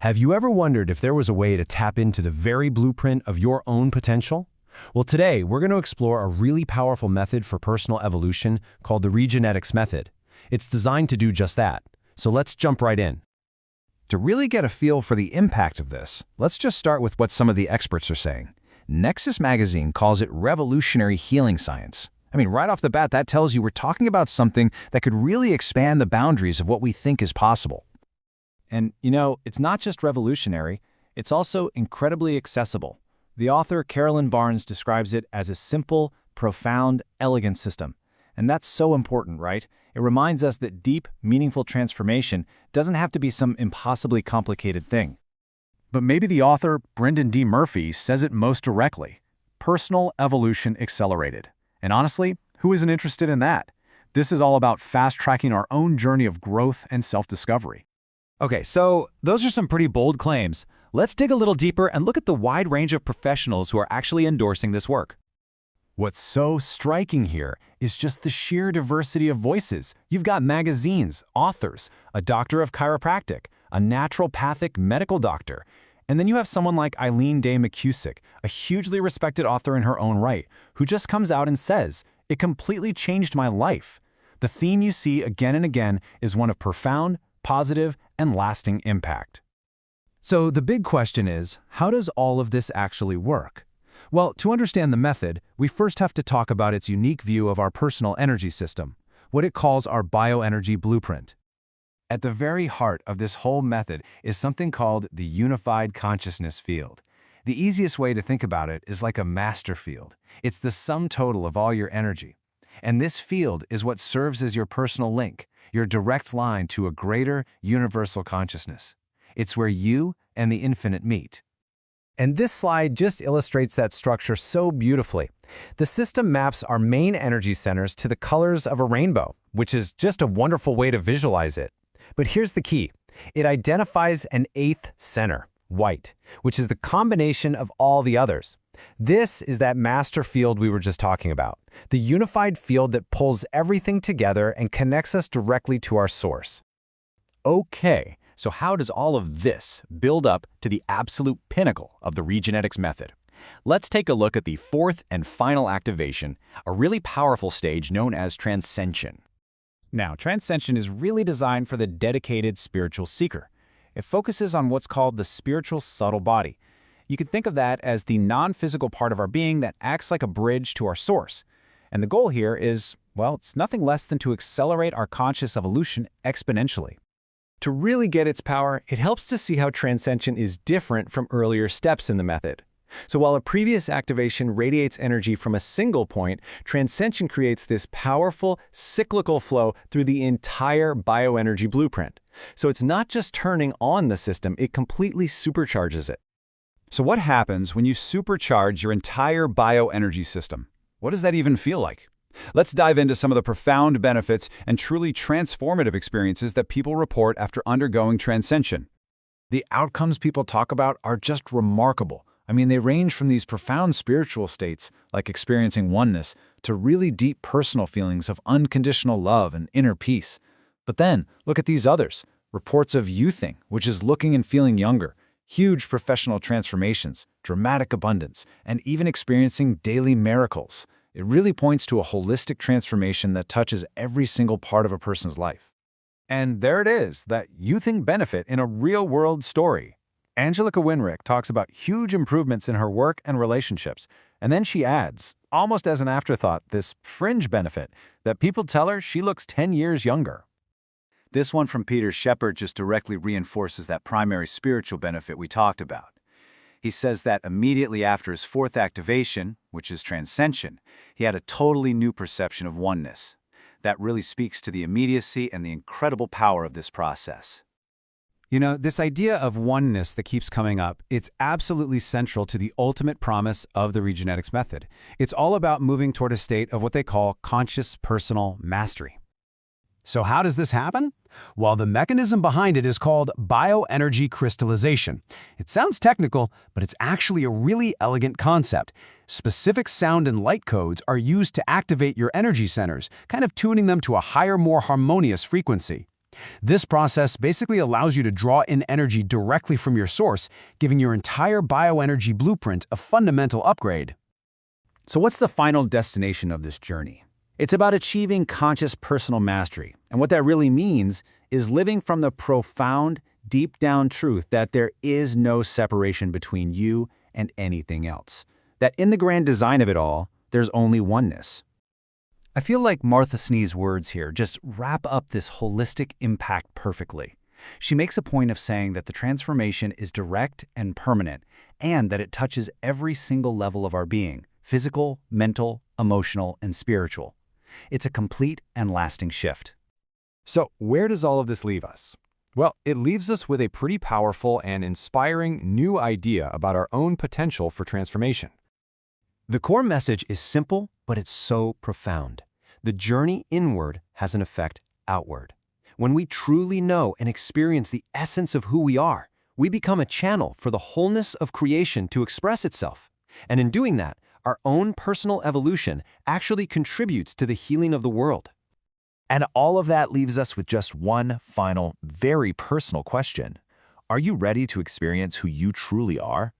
Have you ever wondered if there was a way to tap into the very blueprint of your own potential? Well, today we're going to explore a really powerful method for personal evolution called the Regenetics method. It's designed to do just that. So let's jump right in. To really get a feel for the impact of this, let's just start with what some of the experts are saying. Nexus magazine calls it revolutionary healing science. I mean, right off the bat, that tells you we're talking about something that could really expand the boundaries of what we think is possible. And, it's not just revolutionary, it's also incredibly accessible. The author Carolyn Barnes describes it as a simple, profound, elegant system. And that's so important, right? It reminds us that deep, meaningful transformation doesn't have to be some impossibly complicated thing. But maybe the author, Brendan D. Murphy, says it most directly. Personal evolution accelerated. And honestly, who isn't interested in that? This is all about fast-tracking our own journey of growth and self-discovery. Okay, so those are some pretty bold claims. Let's dig a little deeper and look at the wide range of professionals who are actually endorsing this work. What's so striking here is just the sheer diversity of voices. You've got magazines, authors, a doctor of chiropractic, a naturopathic medical doctor, and then you have someone like Eileen Day McCusick, a hugely respected author in her own right, who just comes out and says, "It completely changed my life." The theme you see again and again is one of profound, positive, and lasting impact. So the big question is, how does all of this actually work? Well, to understand the method, we first have to talk about its unique view of our personal energy system, what it calls our bioenergy blueprint. At the very heart of this whole method is something called the unified consciousness field. The easiest way to think about it is like a master field. It's the sum total of all your energy. And this field is what serves as your personal link, your direct line to a greater universal consciousness. It's where you and the infinite meet. And this slide just illustrates that structure so beautifully. The system maps our main energy centers to the colors of a rainbow, which is just a wonderful way to visualize it. But here's the key. It identifies an eighth center, white, which is the combination of all the others. This is that master field we were just talking about, the unified field that pulls everything together and connects us directly to our source. Okay, so how does all of this build up to the absolute pinnacle of the Regenetics method? Let's take a look at the fourth and final activation, a really powerful stage known as Transcension. Now, Transcension is really designed for the dedicated spiritual seeker. It focuses on what's called the spiritual subtle body. You could think of that as the non-physical part of our being that acts like a bridge to our source. And the goal here is, well, it's nothing less than to accelerate our conscious evolution exponentially. To really get its power, it helps to see how Transcension is different from earlier steps in the method. So while a previous activation radiates energy from a single point, Transcension creates this powerful, cyclical flow through the entire bioenergy blueprint. So it's not just turning on the system, it completely supercharges it. So what happens when you supercharge your entire bioenergy system? What does that even feel like? Let's dive into some of the profound benefits and truly transformative experiences that people report after undergoing Transcension. The outcomes people talk about are just remarkable. I mean, they range from these profound spiritual states, like experiencing oneness, to really deep personal feelings of unconditional love and inner peace. But then, look at these others. Reports of youthing, which is looking and feeling younger, huge professional transformations, dramatic abundance, and even experiencing daily miracles. It really points to a holistic transformation that touches every single part of a person's life. And there it is, that youthing benefit in a real-world story. Angelica Winrick talks about huge improvements in her work and relationships, and then she adds, almost as an afterthought, this fringe benefit that people tell her she looks 10 years younger. This one from Peter Shepard just directly reinforces that primary spiritual benefit we talked about. He says that immediately after his fourth activation, which is Transcension, he had a totally new perception of oneness. That really speaks to the immediacy and the incredible power of this process. You know, this idea of oneness that keeps coming up, it's absolutely central to the ultimate promise of the Regenetics method. It's all about moving toward a state of what they call conscious personal mastery. So how does this happen? Well, the mechanism behind it is called bioenergy crystallization. It sounds technical, but it's actually a really elegant concept. Specific sound and light codes are used to activate your energy centers, kind of tuning them to a higher, more harmonious frequency. This process basically allows you to draw in energy directly from your source, giving your entire bioenergy blueprint a fundamental upgrade. So what's the final destination of this journey? It's about achieving conscious personal mastery. And what that really means is living from the profound, deep-down truth that there is no separation between you and anything else. That in the grand design of it all, there's only oneness. I feel like Martha Snee's words here just wrap up this holistic impact perfectly. She makes a point of saying that the transformation is direct and permanent, and that it touches every single level of our being: physical, mental, emotional, and spiritual. It's a complete and lasting shift. So, where does all of this leave us? Well, it leaves us with a pretty powerful and inspiring new idea about our own potential for transformation. The core message is simple, but it's so profound. The journey inward has an effect outward. When we truly know and experience the essence of who we are, we become a channel for the wholeness of creation to express itself. And in doing that, our own personal evolution actually contributes to the healing of the world. And all of that leaves us with just one final, very personal question. Are you ready to experience who you truly are?